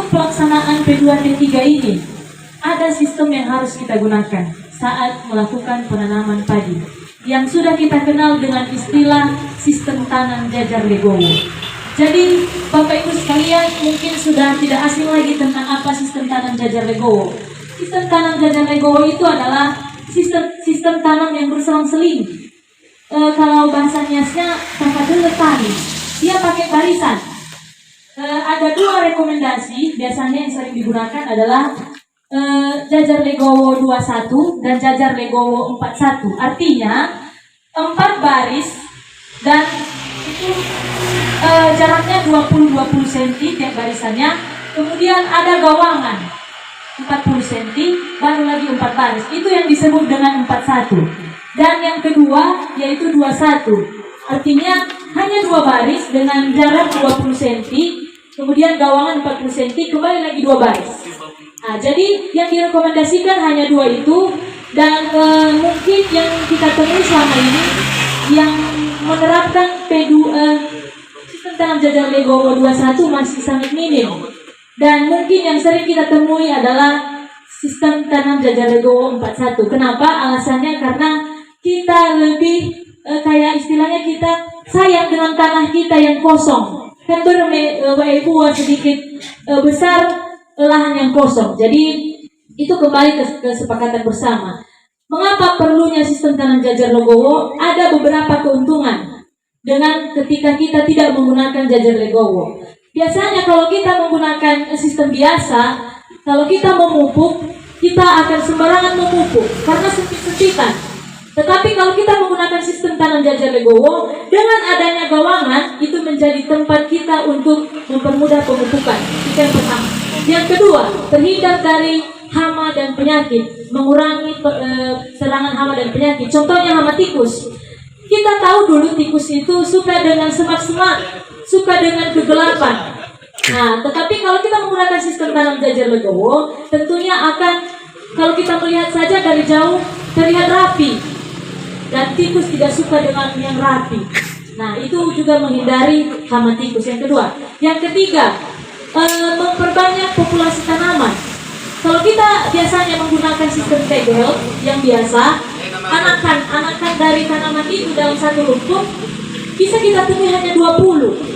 pelaksanaan P2T3 ini, ada sistem yang harus kita gunakan saat melakukan penanaman padi, yang sudah kita kenal dengan istilah sistem tanam jajar legowo. Jadi Bapak Ibu sekalian mungkin sudah tidak asing lagi tentang apa sistem tanam jajar legowo. Sistem tanam jajar legowo itu adalah sistem tanam yang berselang-seling. Kalau bahasanya tafadhol tani, dia pakai barisan. Ada dua rekomendasi biasanya yang sering digunakan adalah jajar legowo 21 dan jajar legowo 41. Artinya 4 baris dan itu jaraknya 20-20 cm tiap barisannya. Kemudian ada gawangan 40 cm, baru lagi 4 baris. Itu yang disebut dengan 41. Dan yang kedua yaitu 21. Artinya hanya 2 baris dengan jarak 20 cm, kemudian gawangan 40 cm, kembali lagi 2 baris. Nah, jadi yang direkomendasikan hanya 2 itu. Dan mungkin yang kita temui selama ini yang menerapkan sistem tanam jajar legowo 21 masih sangat minim. Dan mungkin yang sering kita temui adalah sistem tanam jajar legowo 41. Kenapa? Alasannya karena kita lebih kayak istilahnya kita sayang dengan tanah kita yang kosong. Kan berbuah sedikit besar lahan yang kosong. Jadi itu kembali ke kesepakatan bersama. Mengapa perlunya sistem tanam jajar legowo? Ada beberapa keuntungan dengan ketika kita tidak menggunakan jajar legowo. Biasanya kalau kita menggunakan sistem biasa, kalau kita memupuk, kita akan sembarangan memupuk karena sempit-sempitan. Tetapi kalau kita menggunakan sistem tanam jajar legowo, dengan adanya gawangan, itu menjadi tempat kita untuk mempermudah pemupukan. Itu yang pertama. Yang kedua, terhindar dari hama dan penyakit, mengurangi serangan hama dan penyakit. Contohnya hama tikus. Kita tahu dulu tikus itu suka dengan semak-semak, suka dengan kegelapan. Nah, tetapi kalau kita menggunakan sistem tanam jajar legowo, tentunya akan, kalau kita melihat saja dari jauh, terlihat rapi. Dan tikus tidak suka dengan yang rapi. Nah, itu juga menghindari hama tikus. Yang kedua. Yang ketiga, memperbanyak populasi tanaman. Kalau kita biasanya menggunakan sistem tegel yang biasa, anakan dari tanaman itu dalam satu rumput bisa kita temui hanya 20.